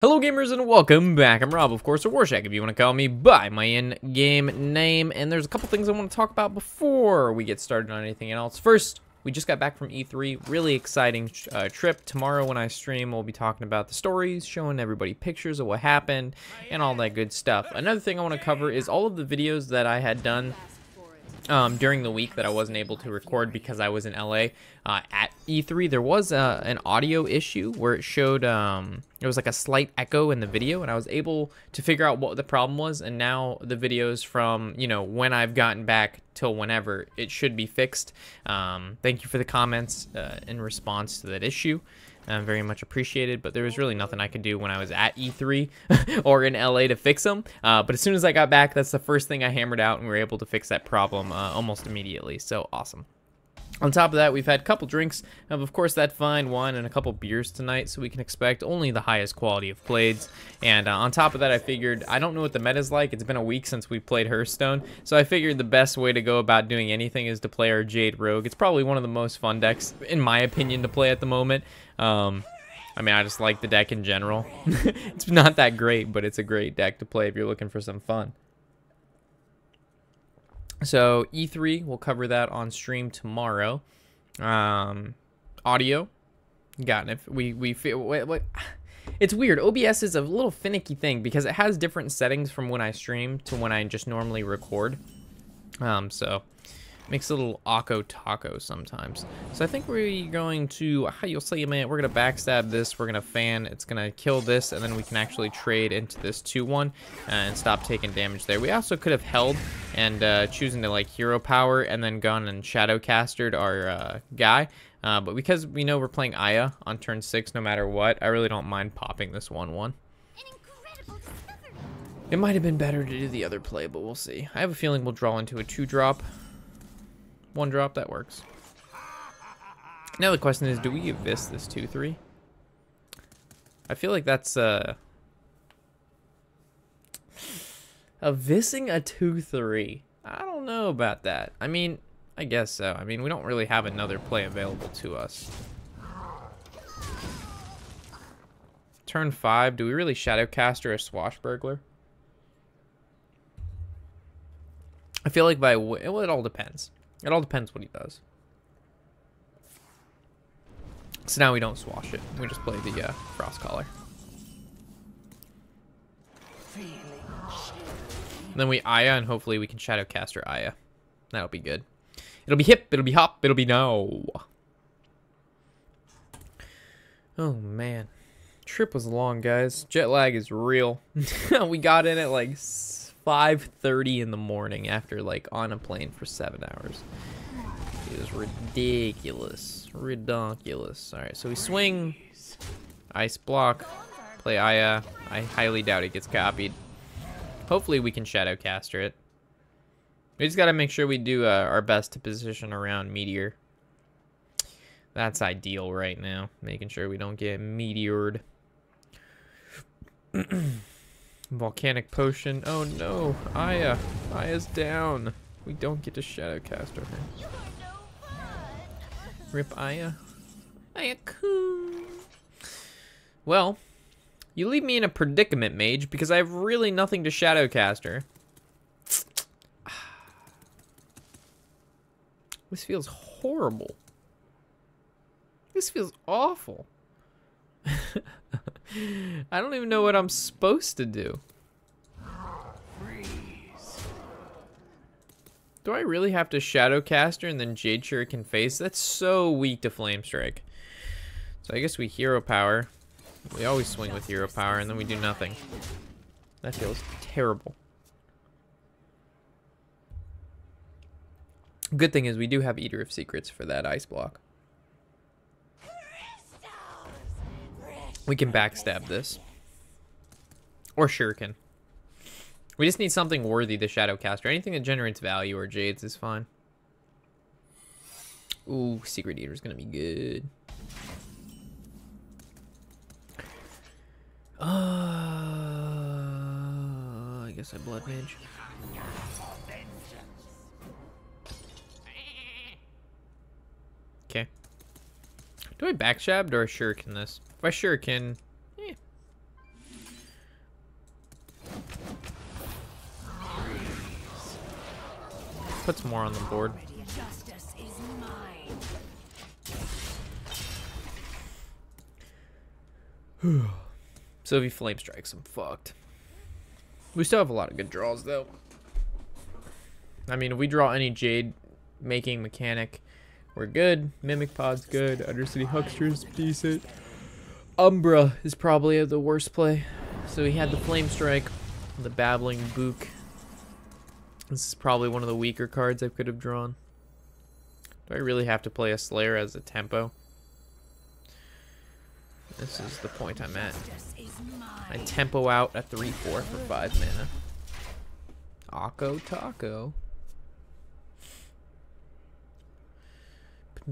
Hello gamers and welcome back. I'm Rob, of course, or Warshack if you want to call me by my in-game name. And there's a couple things I want to talk about before we get started on anything else. First, we just got back from E3. Really exciting trip. Tomorrow when I stream, we'll be talking about the stories, showing everybody pictures of what happened, and all that good stuff. Another thing I want to cover is all of the videos that I had done during the week that I wasn't able to record because I was in LA at E3. There was an audio issue where it showed there was like a slight echo in the video, and I was able to figure out what the problem was. And now the videos from, you know, when I've gotten back till whenever, it should be fixed. Thank you for the comments in response to that issue. Very much appreciated, but there was really nothing I could do when I was at E3 or in LA to fix them. But as soon as I got back, that's the first thing I hammered out, and we were able to fix that problem almost immediately. So awesome. On top of that, we've had a couple drinks of course, that fine wine and a couple beers tonight, so we can expect only the highest quality of blades. And on top of that, I figured, I don't know what the meta's like. It's been a week since we played Hearthstone, so I figured the best way to go about doing anything is to play our Jade Rogue. It's probably one of the most fun decks, in my opinion, to play at the moment. I mean, I just like the deck in general. It's not that great, but it's a great deck to play if you're looking for some fun. So E3, we'll cover that on stream tomorrow. Audio, got it. We feel what? It's weird. OBS is a little finicky thing because it has different settings from when I stream to when I just normally record. So makes a little awko taco sometimes. So I think we're going to, how you'll say, man, we're gonna backstab this, we're gonna fan, it's gonna kill this, and then we can actually trade into this 2-1 and stop taking damage there. We also could have held and choosing to like hero power and then gone and shadowcastered our guy. But because we know we're playing Aya on turn 6 no matter what, I really don't mind popping this 1-1. It might have been better to do the other play, but we'll see. I have a feeling we'll draw into a 2-drop. 1-drop, that works. Now the question is, do we Abyss this 2-3? I feel like that's Abyssing a 2-3. I don't know about that. I mean, I guess so. I mean, we don't really have another play available to us. Turn 5, do we really Shadowcaster a Swashbuckler? I feel like well, it all depends. It all depends what he does. So now we don't swash it. We just play the Frost Collar. And then we Aya, and hopefully we can Shadowcaster Aya. That'll be good. It'll be hip, it'll be hop, it'll be no. Oh man. Trip was long, guys. Jet lag is real. We got in at like 5:30 in the morning after like on a plane for 7 hours. It was ridiculous. Ridiculous. Alright, so we swing. Ice block. Play Aya. I highly doubt it gets copied. Hopefully we can Shadowcaster it. We just gotta make sure we do our best to position around Meteor. That's ideal right now. Making sure we don't get meteored. Volcanic Potion. Oh no, Aya. Aya's down. We don't get to Shadowcaster her. Rip Aya. Aya-kun. Well, you leave me in a predicament, Mage, because I have really nothing to Shadowcaster. This feels horrible. This feels awful. I don't even know what I'm supposed to do. Do I really have to Shadowcaster and then Jade Shuriken face? That's so weak to Flame Strike. So I guess we hero power. We always swing with hero power and then we do nothing. That feels terrible. Good thing is we do have Eater of Secrets for that ice block. We can backstab this. Or Shuriken. We just need something worthy to Shadowcaster. Anything that generates value or Jades is fine. Ooh, Secret Eater is going to be good. I guess I Blood Mage. Okay. Do I backstab or Shuriken this? If I Shuriken, puts more on the board. Justice is mine. So if he flame strikes, I'm fucked. We still have a lot of good draws though. I mean, if we draw any Jade making mechanic, we're good. Mimic Pod's good. Undercity Huckster's decent. Umbra is probably the worst play. So he had the flame strike, the babbling book. This is probably one of the weaker cards I could have drawn. Do I really have to play a Slayer as a tempo? This is the point I'm at. I tempo out a 3/4 for 5 mana. Akko Taco. I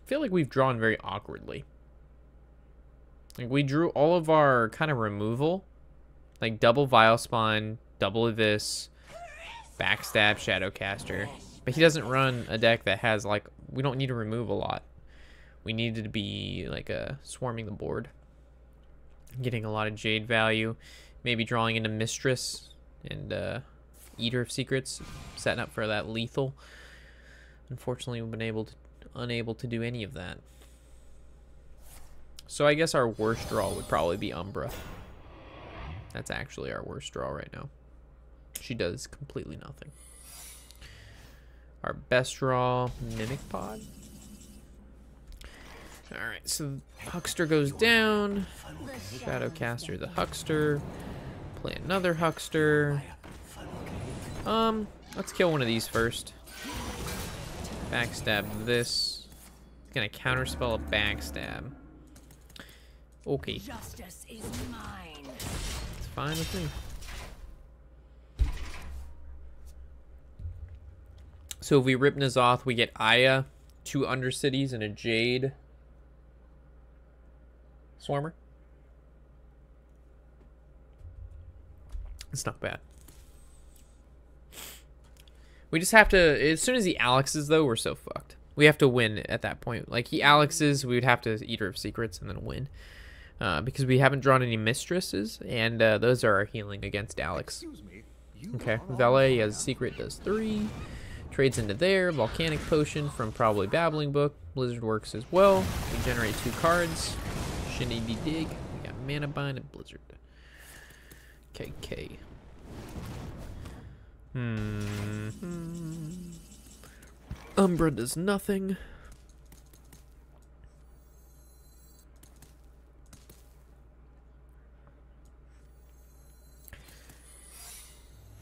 feel like we've drawn very awkwardly. Like we drew all of our kind of removal. Like double Vile Spawn, double this, backstab, Shadowcaster. But he doesn't run a deck that has like, we don't need to remove a lot. We needed to be like swarming the board. Getting a lot of Jade value. Maybe drawing into Mistress and Eater of Secrets. Setting up for that lethal. Unfortunately, we've been unable to do any of that. So I guess our worst draw would probably be Umbra. That's actually our worst draw right now. She does completely nothing. Our best draw, Mimic Pod. Alright, so Huckster goes down. Shadowcaster the Huckster. Play another Huckster. Let's kill one of these first. Backstab this. Gonna counterspell a backstab. Okay. Justice is mine. It's fine with me. So if we rip N'Zoth, we get Aya, 2 Undercities, and a Jade Swarmer. It's not bad. We just have to, as soon as he Alexes though, we're so fucked. We have to win at that point. Like he Alexes, we would have to Eater of Secrets and then win. Because we haven't drawn any Mistresses, and those are our healing against Alex. Okay, Valet as Secret does 3. Trades into there. Volcanic Potion from probably Babbling Book. Blizzard works as well. We generate 2 cards. Shinny Dig. We got Mana Bind and Blizzard. KK. Umbra does nothing.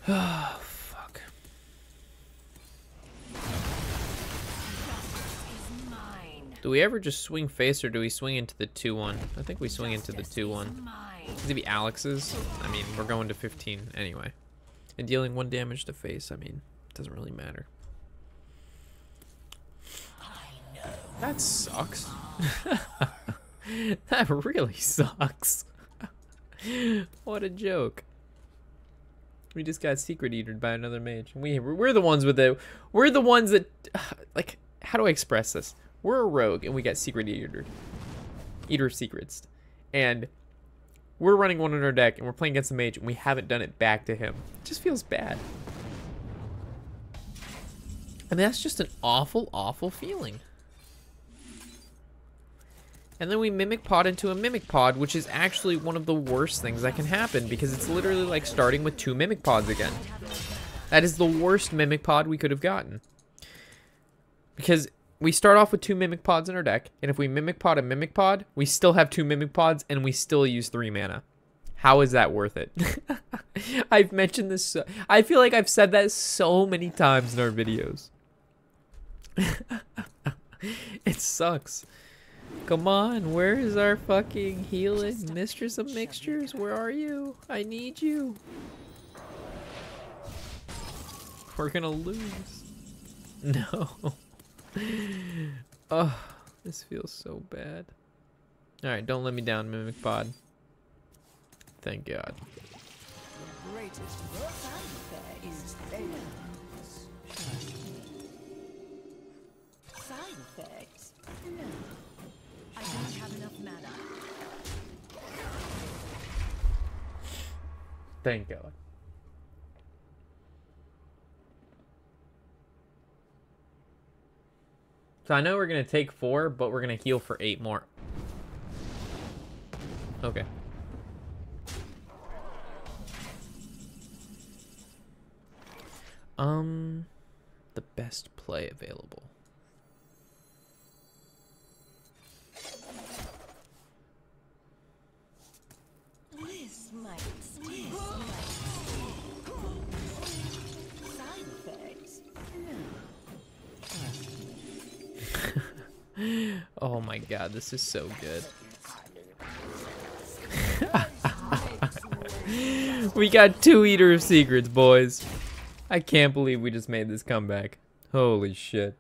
Oh, fuck. Do we ever just swing face or do we swing into the 2/1? I think we swing into the 2/1. It's gonna be Alex's. I mean, we're going to 15 anyway. And dealing 1 damage to face, I mean, it doesn't really matter. That sucks. That really sucks. What a joke. We just got secret eatered by another mage. We're the ones with the, we're the ones that, like, how do I express this? We're a rogue and we got secret eater of secrets, and we're running one in our deck and we're playing against the mage and we haven't done it back to him. It just feels bad. And that's just an awful, awful feeling. And then we Mimic Pod into a Mimic Pod, which is actually one of the worst things that can happen because it's literally like starting with 2 Mimic Pods again. That is the worst Mimic Pod we could have gotten. Because we start off with 2 Mimic Pods in our deck, and if we Mimic Pod a Mimic Pod, we still have 2 Mimic Pods, and we still use 3 mana. How is that worth it? I've mentioned this, I feel like I've said that so many times in our videos. It sucks. Come on, where is our fucking healing Mistress of Mixtures? Where are you? I need you. We're gonna lose. No. Oh, this feels so bad. Alright, don't let me down, Mimic Pod. Thank God. The greatest fanfare is chaos. Side effects? No. I don't have enough mana. Thank God. So I know we're going to take 4, but we're going to heal for 8 more. Okay. The best play available. This might side effects. Oh my god, this is so good. We got 2 Eater of Secrets, boys. I can't believe we just made this comeback. Holy shit.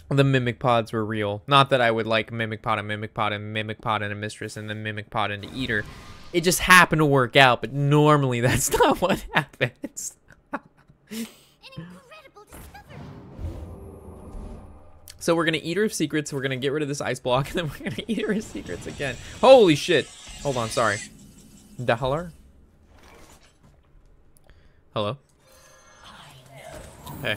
The Mimic Pods were real. Not that I would like Mimic Pod and Mimic Pod and Mimic Pod and a Mistress and then Mimic Pod and Eater. It just happened to work out, but normally that's not what happens. An incredible discovery. So we're going to Eater of Secrets, we're going to get rid of this ice block, and then we're going to Eater of Secrets again. Holy shit. Hold on, sorry. Dahalar? Hello? Hey.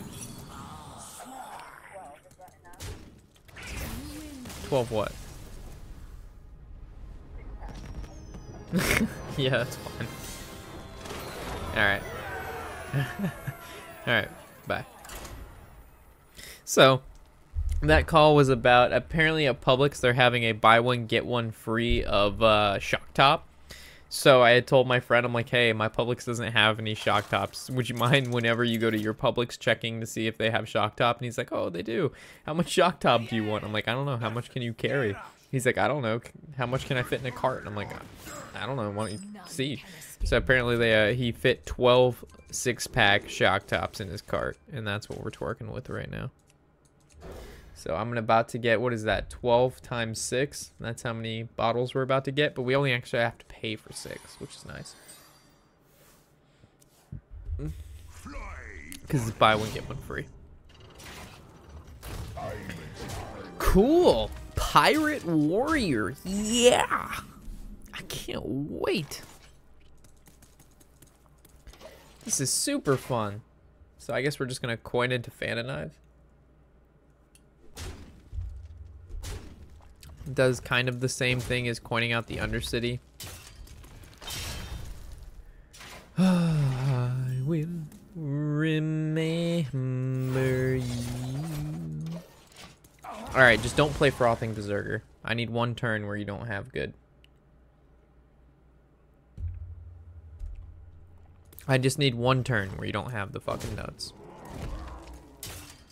12 what? Yeah, that's fine. Alright. Alright, bye. So, that call was about, apparently at Publix, they're having a buy one, get one free of Shock Top. So I had told my friend, I'm like, hey, my Publix doesn't have any Shock Tops. Would you mind whenever you go to your Publix checking to see if they have Shock Top? And he's like, oh, they do. How much Shock Top do you want? I'm like, I don't know. How much can you carry? He's like, I don't know. How much can I fit in a cart? And I'm like, I don't know. Why don't you see? So apparently he fit 12 6-pack Shock Tops in his cart. And that's what we're twerking with right now. So I'm about to get, what is that, 12 times 6? That's how many bottles we're about to get, but we only actually have to pay for 6, which is nice. Because it's buy one, get one free. Cool! Pirate Warrior, yeah! I can't wait. This is super fun. So I guess we're just going to coin into Phantom. Does kind of the same thing as coining out the Undercity. I will remember you. Alright, just don't play Frothing Berserker. I need one turn where you don't have good. I just need one turn where you don't have the fucking nuts.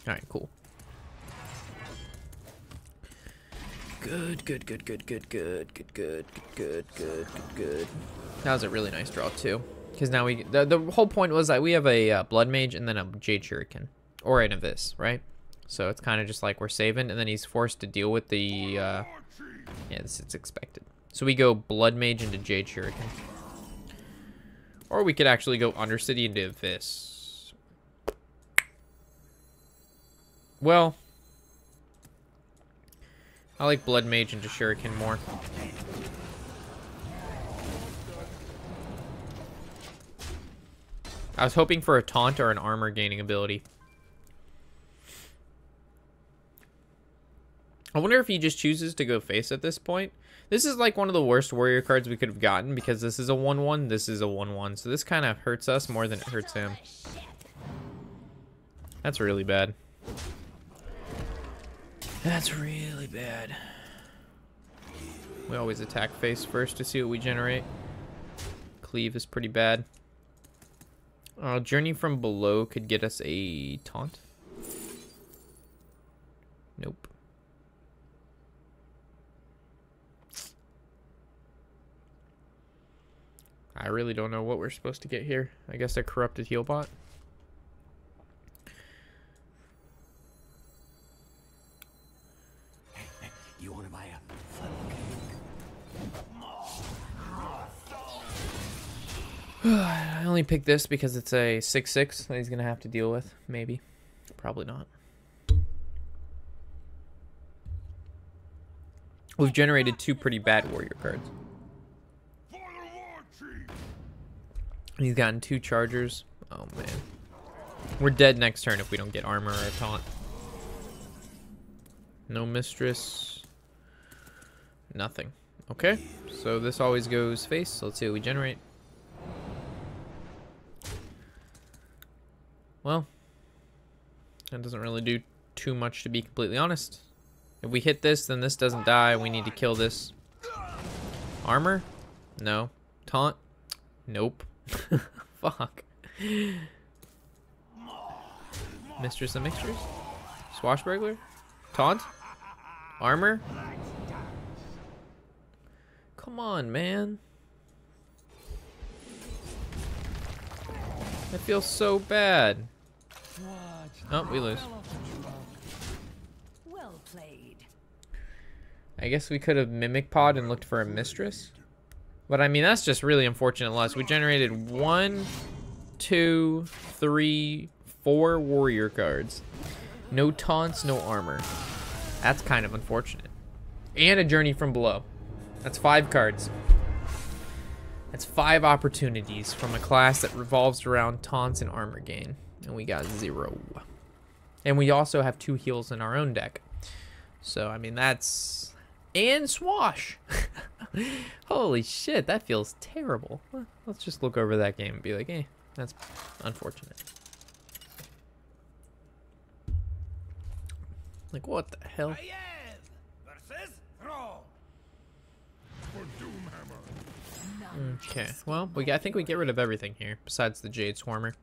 Alright, cool. Good. That was a really nice draw too, because now the whole point was that we have a Blood Mage and then a Jade Shuriken, or an Abyss, right? So it's kind of just like we're saving, and then he's forced to deal with the yeah, it's expected. So we go Blood Mage into Jade Shuriken, or we could actually go Undercity into Abyss. Well, I like Blood Mage into Shuriken more. I was hoping for a taunt or an armor gaining ability. I wonder if he just chooses to go face at this point. This is like one of the worst warrior cards we could have gotten because this is a 1/1, this is a 1/1. So this kind of hurts us more than it hurts him. That's really bad. That's really bad. We always attack face first to see what we generate. Cleave is pretty bad. Journey from Below could get us a taunt. Nope. I really don't know what we're supposed to get here. I guess a corrupted heal bot. You want to buy a I only picked this because it's a 6/6 that he's going to have to deal with. Maybe. Probably not. We've generated 2 pretty bad warrior cards. He's gotten 2 chargers. Oh, man. We're dead next turn if we don't get armor or a taunt. No mistress. Nothing. Okay, so this always goes face. So let's see what we generate. Well, that doesn't really do too much, to be completely honest. If we hit this, then this doesn't die. We need to kill this. Armor? No. Taunt? Nope. Fuck. Mistress of Mixtures? Swashbuckler? Taunt? Armor? Come on, man. That feels so bad. Oh, we lose. Well played. I guess we could have Mimic Pod and looked for a Mistress. But I mean, that's just really unfortunate loss. We generated 1, 2, 3, 4 warrior cards. No taunts, no armor. That's kind of unfortunate. And a Journey from Below. That's 5 cards. That's 5 opportunities from a class that revolves around taunts and armor gain. And we got 0. And we also have 2 heals in our own deck. So, I mean, that's... And Swash! Holy shit, that feels terrible. Well, let's just look over that game and be like, eh, that's unfortunate. Like, what the hell? Okay, well, I think we get rid of everything here besides the Jade Swarmer.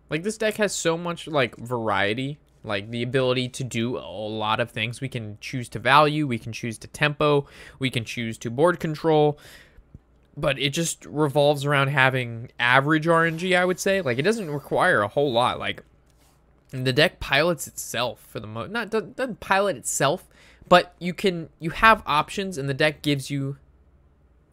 Like, this deck has so much, like, variety. Like, the ability to do a lot of things. We can choose to value, we can choose to tempo, we can choose to board control. But it just revolves around having average RNG, I would say. Like, it doesn't require a whole lot. Like, the deck pilots itself for the most. Not doesn't pilot itself, but you have options, and the deck gives you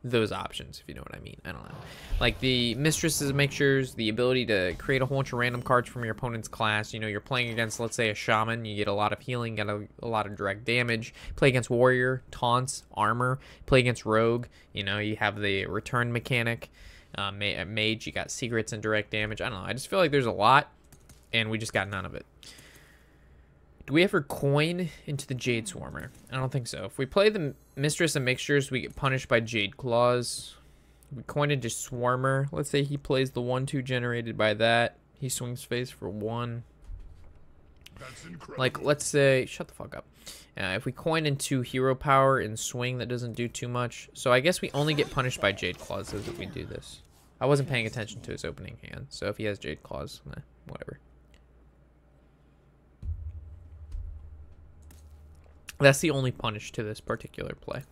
those options, if you know what I mean. I don't know. Like the Mistresses of Mixtures, the ability to create a whole bunch of random cards from your opponent's class. You know, you're playing against, let's say, a Shaman. You get a lot of healing, get a lot of direct damage. Play against Warrior, taunts, armor. Play against Rogue. You know, you have the return mechanic. Mage, you got secrets and direct damage. I don't know. I just feel like there's a lot, and we just got none of it. Do we ever coin into the Jade Swarmer? I don't think so. If we play the Mistress of Mixtures, we get punished by Jade Claws. We coin into Swarmer. Let's say he plays the 1/2 generated by that. He swings face for 1. Like, let's say... Shut the fuck up. If we coin into Hero Power and swing, that doesn't do too much. So I guess we only get punished by Jade Claws if we do this. I wasn't paying attention to his opening hand. So if he has Jade Claws, whatever. That's the only punish to this particular play.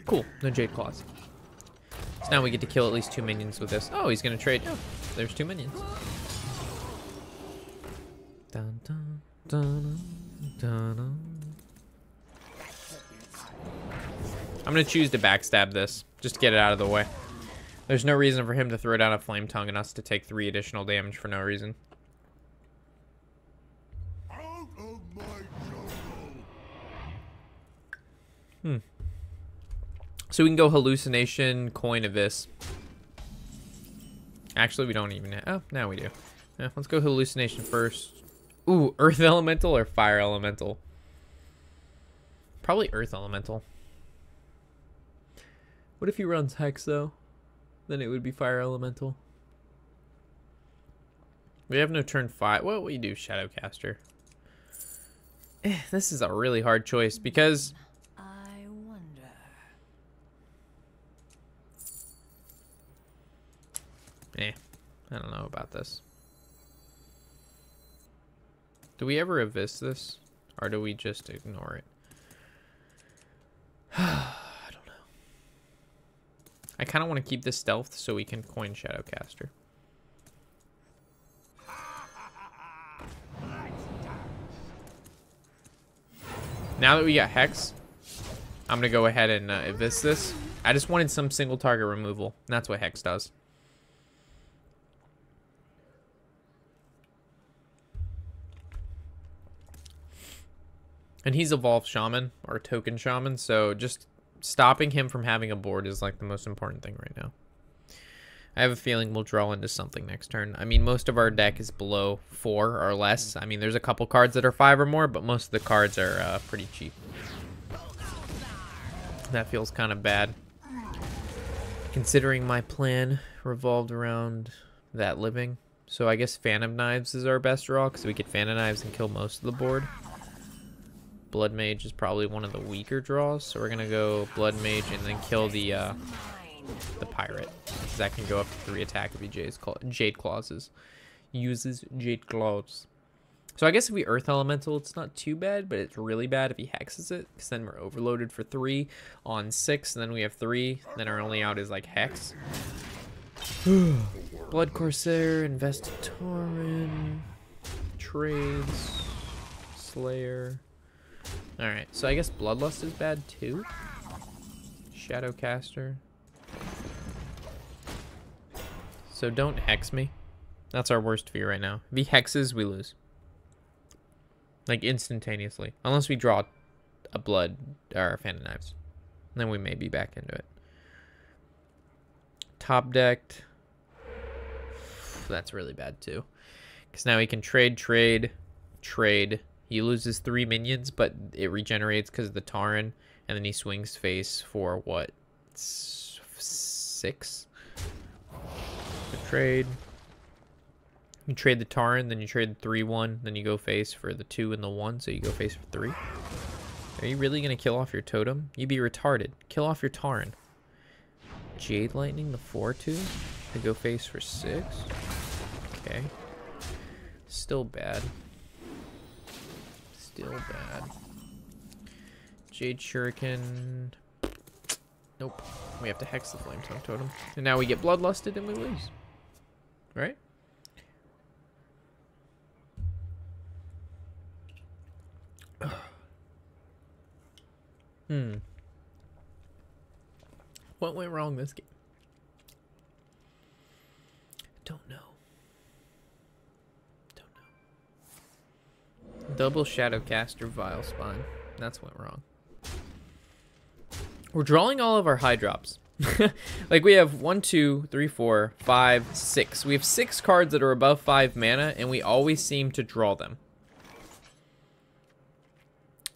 Cool, no Jade Claws. So now we get to kill at least 2 minions with this. Oh, he's gonna trade. Oh, there's 2 minions. Dun, dun, dun, dun, dun. I'm gonna choose to backstab this, just to get it out of the way. There's no reason for him to throw down a Flame Tongue and us to take 3 additional damage for no reason. So we can go Hallucination, coin of this. Actually, we don't even have... Oh, now we do. Yeah, let's go Hallucination first. Ooh, Earth Elemental or Fire Elemental? Probably Earth Elemental. What if he runs Hex, though? Then it would be Fire Elemental. We have no turn 5. What will you do, Shadowcaster? This is a really hard choice because... I don't know about this. Do we ever evis this? Or do we just ignore it? I don't know. I kind of want to keep this stealth so we can coin Shadowcaster. Now that we got Hex, I'm going to go ahead and evis this. I just wanted some single target removal. And that's what Hex does. And he's Evolved Shaman, or Token Shaman, so just stopping him from having a board is like the most important thing right now. I have a feeling we'll draw into something next turn. I mean, most of our deck is below 4 or less. I mean, there's a couple cards that are 5 or more, but most of the cards are pretty cheap. That feels kind of bad, considering my plan revolved around that living. So I guess Phantom Knives is our best draw, because we get Phantom Knives and kill most of the board. Blood Mage is probably one of the weaker draws, so we're going to go Blood Mage and then kill the Pirate. Because that can go up to 3 attack if he Jade Claws uses Jade Claws. So I guess if we Earth Elemental, it's not too bad, but it's really bad if he hexes it, because then we're overloaded for 3 on 6, and then we have 3, then our only out is like Hex. Blood Corsair, Invested Tauren, Trades, Slayer. Alright, so I guess Bloodlust is bad too. Shadowcaster. So don't hex me. That's our worst fear right now. If he hexes, we lose. Like instantaneously. Unless we draw a Blood or Phantom Knives. Then we may be back into it. Top decked. That's really bad too. Because now he can trade. He loses 3 minions, but it regenerates because of the Tauren. And then he swings face for what? 6? Trade. You trade the Tauren, then you trade the 3-1, then you go face for the 2 and the 1, so you go face for 3. Are you really going to kill off your totem? You'd be retarded. Kill off your Tauren. Jade Lightning, the 4-2, to go face for 6. Okay. Still bad. Still bad. Jade Shuriken. Nope. We have to hex the Flametongue Totem. And now we get Bloodlusted and we lose. Right? What went wrong this game? Don't know. Double Shadowcaster, Vile Spine. That's what went wrong. We're drawing all of our high drops. Like we have 1, 2, 3, 4, 5, 6. We have 6 cards that are above 5 mana, and we always seem to draw them.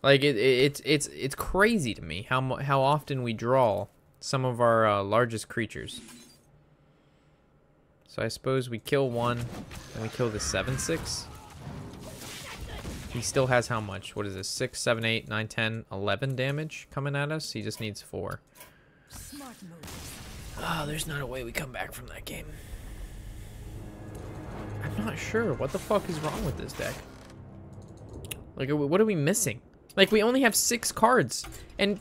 Like it's crazy to me how often we draw some of our largest creatures. So I suppose we kill 1, and we kill the 7/6. He still has how much? What is this? 6, 7, 8, 9, 10, 11 damage coming at us. He just needs 4. Oh, there's not a way we come back from that game. I'm not sure. What the fuck is wrong with this deck? Like, what are we missing? Like, we only have 6 cards. And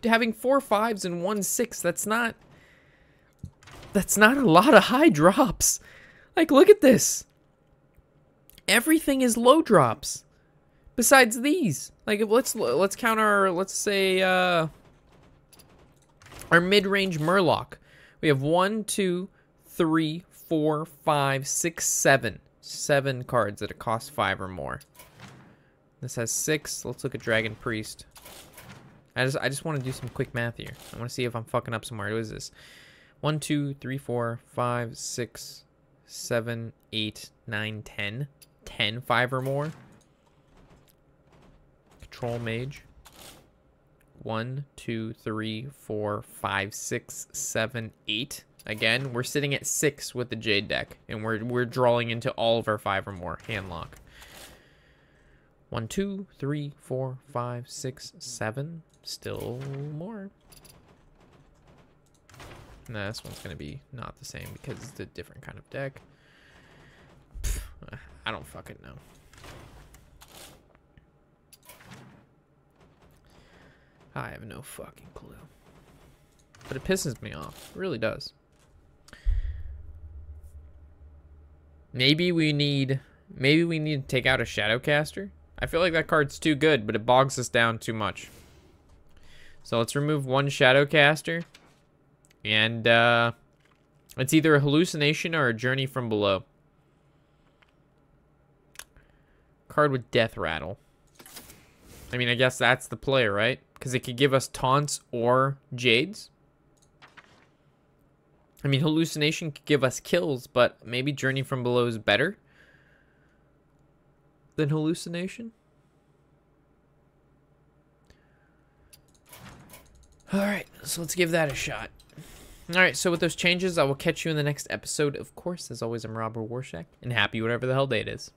having 4 5s and 1 6, that's not a lot of high drops. Like, look at this. Everything is low drops. Besides these. Like, let's count our, let's say, our mid-range Murloc. We have 1, 2, 3, 4, 5, 6, 7. 7 cards that cost 5 or more. This has 6. Let's look at Dragon Priest. I just want to do some quick math here. I want to see if I'm fucking up somewhere. What is this? 1, 2, 3, 4, 5, 6, 7, 8, 9, 10. 10 5 or more. Control Mage. 1, 2, 3, 4, 5, 6, 7, 8. Again, we're sitting at 6 with the Jade deck, and we're drawing into all of our 5 or more. Hand lock. 1, 2, 3, 4, 5, 6, 7. Still more. Nah, this one's gonna be not the same because it's a different kind of deck. Pfft, I don't fucking know. I have no fucking clue. But it pisses me off. It really does. Maybe we need to take out a Shadowcaster. I feel like that card's too good, but it bogs us down too much. So let's remove 1 Shadowcaster. And it's either a hallucination or a journey from below. Card with Death Rattle. I mean, I guess that's the play, right? because it could give us taunts or Jades. I mean, hallucination could give us kills, but maybe Journey from Below is better than hallucination. All right, so let's give that a shot. All right, so with those changes, I will catch you in the next episode. Of course, as always, I'm Robert Warshack, and happy whatever the hell day it is.